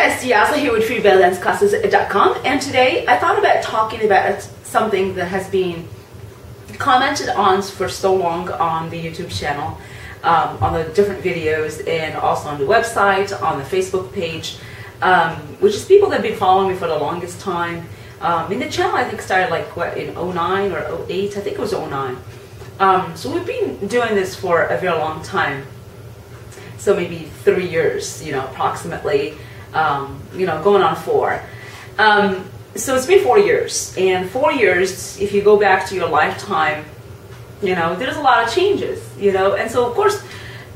guys, Diasa here with freebelledanceclasses.com, and today I thought about talking about something that has been commented on for so long on the YouTube channel, on the different videos, and also on the website, on the Facebook page, which is people that have been following me for the longest time. In the channel, I think started like what, in 09 or 08, I think it was 09. So we've been doing this for a very long time. So maybe 3 years, approximately, going on 4. So it's been 4 years, and 4 years, if you go back to your lifetime, there's a lot of changes, and so of course,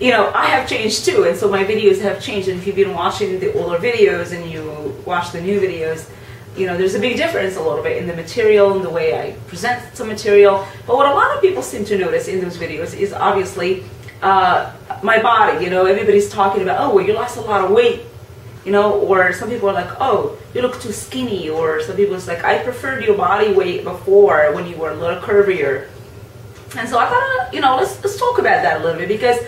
I have changed too, and so my videos have changed, and if you've been watching the older videos and you watch the new videos, there's a big difference a little bit in the material and the way I present some material. But what a lot of people seem to notice in those videos is obviously my body. Everybody's talking about, oh, well, you lost a lot of weight, or some people are like, oh, you look too skinny, or some people it's like, I preferred your body weight before when you were a little curvier. And so I thought, let's talk about that a little bit, because,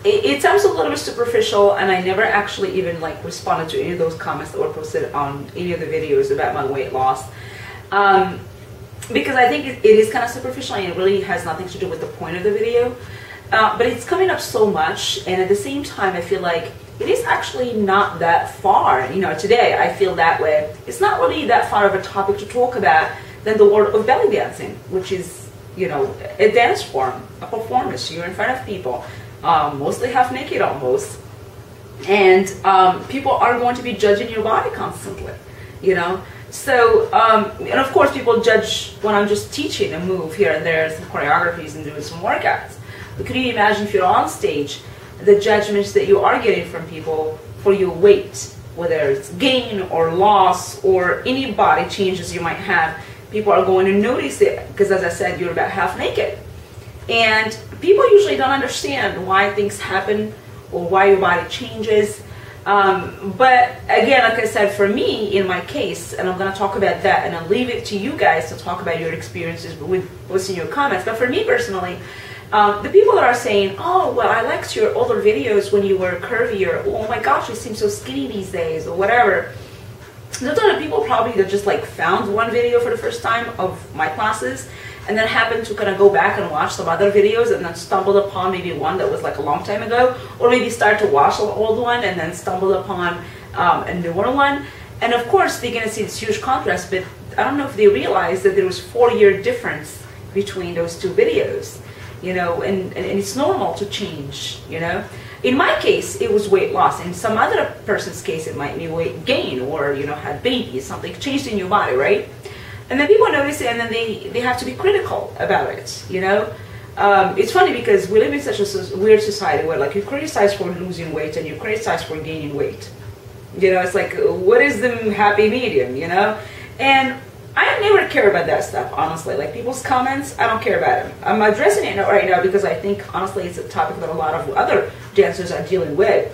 it sounds a little bit superficial, and I never actually even responded to any of those comments that were posted on any of the videos about my weight loss. Because I think it is kind of superficial, and it really has nothing to do with the point of the video. But it's coming up so much, and at the same time, I feel like it is actually not that far. Today I feel that way. It's not really that far of a topic to talk about than the world of belly dancing, which is, a dance form, a performance. You're in front of people, mostly half naked almost, and people are going to be judging your body constantly, So, and of course people judge when I'm just teaching a move here and there, some choreographies and doing some workouts. But could you imagine if you're on stage, the judgments that you are getting from people for your weight, whether it's gain or loss or any body changes you might have, people are going to notice it, because as I said, you're about half naked. And people usually don't understand why things happen or why your body changes. But again, like I said, for me, in my case, and I'm going to talk about that, and I'll leave it to you guys to talk about your experiences with posting your comments. But for me personally, the people that are saying, oh, well, I liked your older videos when you were curvier. Oh my gosh, you seem so skinny these days, or whatever. Those are the people probably that just found one video for the first time of my classes, and then happened to kind of go back and watch some other videos, and then stumbled upon maybe one that was a long time ago, or maybe start to watch an old one and then stumbled upon a newer one. And of course, they're going to see this huge contrast, but I don't know if they realize that there was 4-year difference between those two videos. And it's normal to change, In my case, it was weight loss. In some other person's case, it might be weight gain, or, had babies, something changed in your body, right? And then people notice it, and then they have to be critical about it, It's funny because we live in such a weird society where, you criticize for losing weight and you criticize for gaining weight. It's like, what is the happy medium, And I never care about that stuff, honestly. People's comments, I don't care about them. I'm addressing it right now because I think, honestly, it's a topic that a lot of other dancers are dealing with.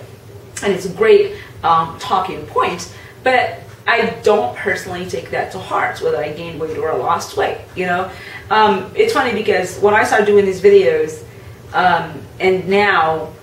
And it's a great talking point. But I don't personally take that to heart, whether I gained weight or I lost weight, It's funny because when I started doing these videos, and now,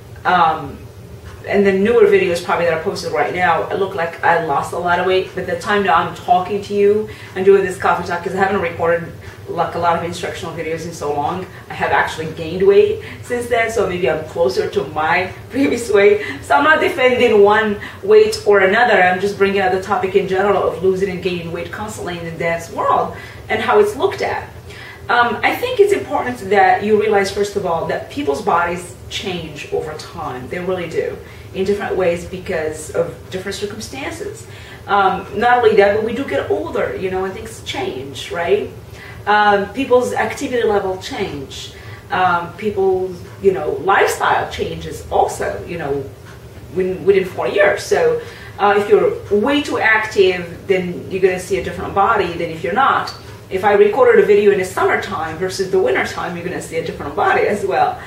and the newer videos probably that are posted right now, it look like I lost a lot of weight. But the time that I'm talking to you and doing this coffee talk, because I haven't recorded a lot of instructional videos in so long, I have actually gained weight since then, so maybe I'm closer to my previous weight. So I'm not defending one weight or another, I'm just bringing out the topic in general of losing and gaining weight constantly in the dance world and how it's looked at. I think it's important that you realize, first of all, that people's bodies change over time. They really do, in different ways because of different circumstances. Not only that, but we do get older, and things change, right? People's activity level change. People's, lifestyle changes also, within 4 years. So if you're way too active, then you're going to see a different body than if you're not. If I recorded a video in the summertime versus the wintertime, you're going to see a different body as well.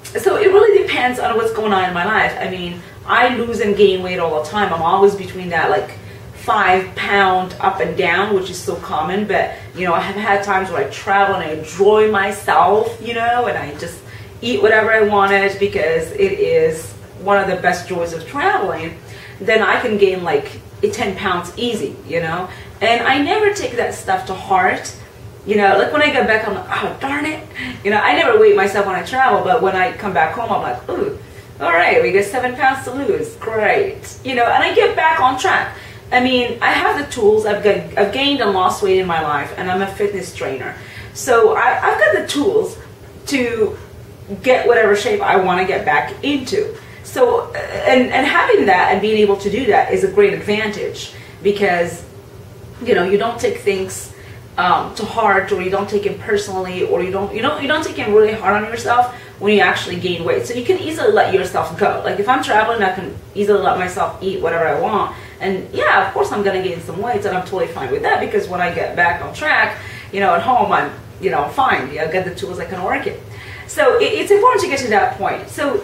So it really depends on what's going on in my life. I mean, I lose and gain weight all the time. I'm always between that 5 pound up and down, which is so common. But I have had times where I travel and I enjoy myself, and I just eat whatever I wanted because it is one of the best joys of traveling, then I can gain like 10 pounds easy, you know? And I never take that stuff to heart. You know, like when I get back, I'm like, oh, darn it. You know, I never weigh myself when I travel, but when I come back home, I'm like, ooh, all right, we got 7 pounds to lose. Great. You know, and I get back on track. I mean, I have the tools. I've gained and lost weight in my life, and I'm a fitness trainer. So I've got the tools to get whatever shape I want to get back into. So, and having that and being able to do that is a great advantage, because, you know, you don't take things to heart, or you don't take it personally, or you don't take it really hard on yourself when you actually gain weight. So you can easily let yourself go. Like if I'm traveling, I can easily let myself eat whatever I want. And yeah, of course I'm gonna gain some weight, and I'm totally fine with that, because when I get back on track, you know, at home, I'm, you know, fine. I've got the tools, I can work it. So it's important to get to that point. So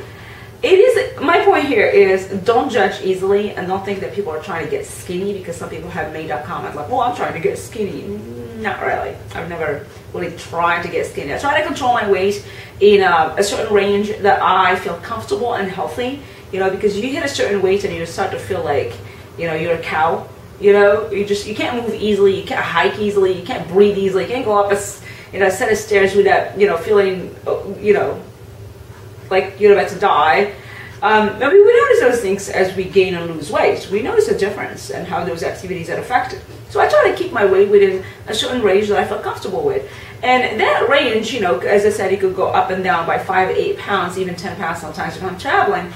it is, my point here is, don't judge easily, and don't think that people are trying to get skinny, because some people have made that comment like, well, I'm trying to get skinny. Not really. I've never really tried to get skinny. I try to control my weight in a certain range that I feel comfortable and healthy, you know, because you hit a certain weight and you start to feel like, you know, you're a cow. You know, you can't move easily, you can't hike easily, you can't breathe easily, you can't go up a set of stairs without, you know, feeling, you know, like you're about to die. I mean, we notice those things as we gain and lose weight. We notice a difference in how those activities are affected. So I try to keep my weight within a certain range that I feel comfortable with. And that range, you know, as I said, it could go up and down by 5, 8 pounds, even 10 pounds sometimes when I'm traveling.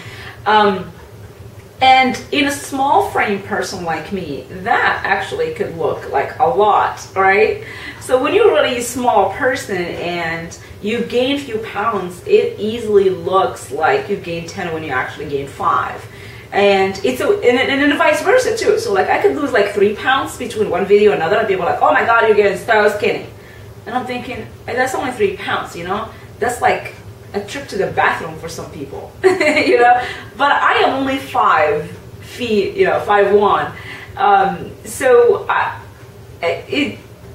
And in a small frame person like me, that actually could look like a lot, right? So when you're really a small person and you gain a few pounds, it easily looks like you gained 10 when you actually gain 5. And it's and vice versa too. So like I could lose like 3 pounds between one video and another, and people are like, oh my God, you're getting so skinny. And I'm thinking, hey, that's only 3 pounds, you know? That's like a trip to the bathroom for some people, you know? But I am only 5 feet, you know, 5'1". So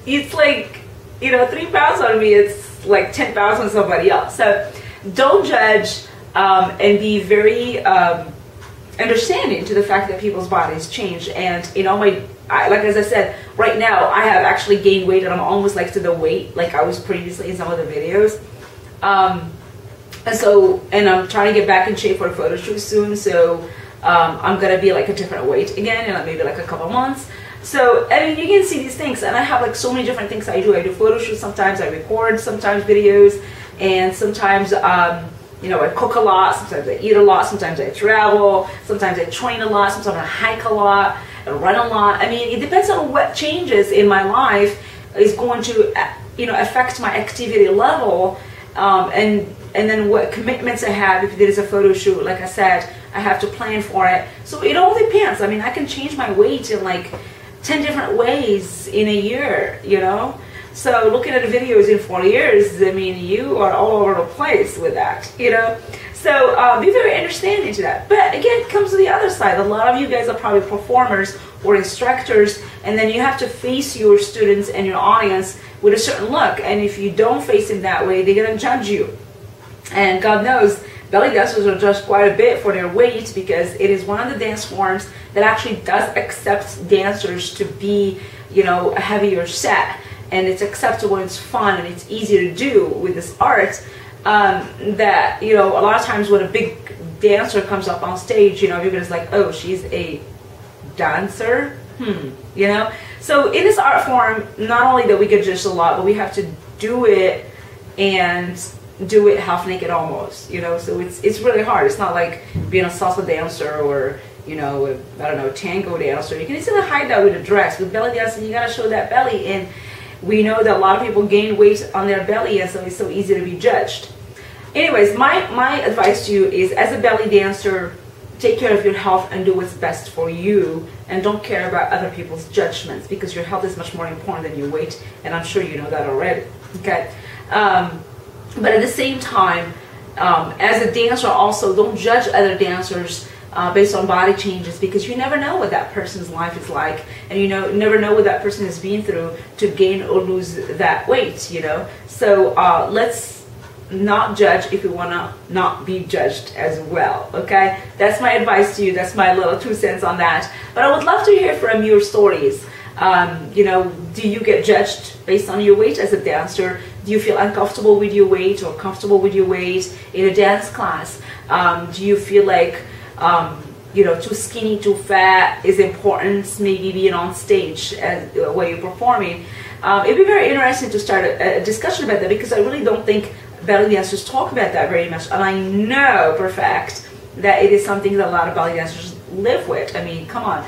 it's like, you know, 3 pounds on me, it's like 10 pounds on somebody else. So don't judge, and be very understanding to the fact that people's bodies change. And, you know, like as I said, right now I have actually gained weight, and I'm almost like to the weight like I was previously in some of the videos. And I'm trying to get back in shape for a photo shoot soon, so I'm gonna be like a different weight again in like maybe like a couple months. So I mean, you can see these things, and I have like so many different things I do. I do photo shoots sometimes, I record sometimes videos, and sometimes you know, I cook a lot, sometimes I eat a lot, sometimes I travel, sometimes I train a lot, sometimes I hike a lot, I run a lot. I mean, it depends on what changes in my life is going to, you know, affect my activity level, and then what commitments I have. If there's a photo shoot, like I said, I have to plan for it. So it all depends. I mean, I can change my weight in like 10 different ways in a year, you know? So looking at the videos in 4 years, I mean, you are all over the place with that, you know? So be very understanding to that. But again, it comes to the other side. A lot of you guys are probably performers or instructors, and then you have to face your students and your audience with a certain look. And if you don't face them that way, they're gonna judge you. And God knows, belly dancers are judged quite a bit for their weight, because it is one of the dance forms that actually does accept dancers to be, you know, a heavier set. And it's acceptable, it's fun, and it's easy to do with this art. That, you know, a lot of times when a big dancer comes up on stage, you know, everybody's like, oh, she's a dancer? You know? So in this art form, not only that we get judged a lot, but we have to do it, and do it half naked almost, you know? So it's really hard. It's not like being a salsa dancer or, you know, I don't know, tango dancer. You can easily hide that with a dress. With belly dancing, you gotta show that belly, and we know that a lot of people gain weight on their belly, and so it's so easy to be judged. Anyways, my advice to you is, as a belly dancer, take care of your health and do what's best for you, and don't care about other people's judgments, because your health is much more important than your weight, and I'm sure you know that already, okay? But at the same time, as a dancer also, don't judge other dancers based on body changes, because you never know what that person's life is like, and you never know what that person has been through to gain or lose that weight, you know? So let's not judge if you want to not be judged as well. Okay, that's my advice to you. That's my little 2 cents on that. But I would love to hear from your stories. You know, do you get judged based on your weight as a dancer? Do you feel uncomfortable with your weight or comfortable with your weight in a dance class? Do you feel like you know, too skinny, too fat is important, maybe being on stage while you're performing? It'd be very interesting to start a discussion about that, because I really don't think belly dancers talk about that very much, and I know for a fact that it is something that a lot of belly dancers live with. I mean, come on,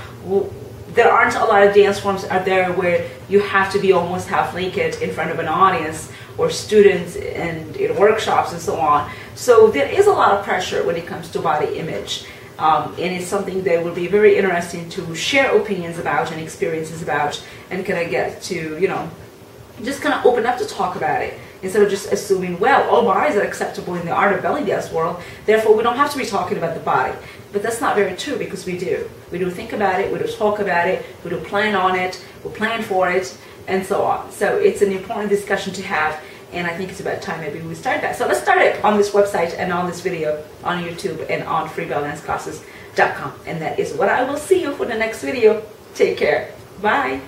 there aren't a lot of dance forms out there where you have to be almost half naked in front of an audience or students and in workshops and so on. So there is a lot of pressure when it comes to body image. And it's something that would be very interesting to share opinions about and experiences about, and kind of get to, you know, just kind of open up to talk about it, instead of just assuming, well, all bodies are acceptable in the art of belly dance world, therefore we don't have to be talking about the body. But that's not very true, because we do. We do think about it, we do talk about it, we do plan on it, we plan for it, and so on. So it's an important discussion to have, and I think it's about time maybe we start that. So let's start it on this website and on this video on YouTube and on freebellydanceclasses.com. And that is what I will see you for the next video. Take care. Bye.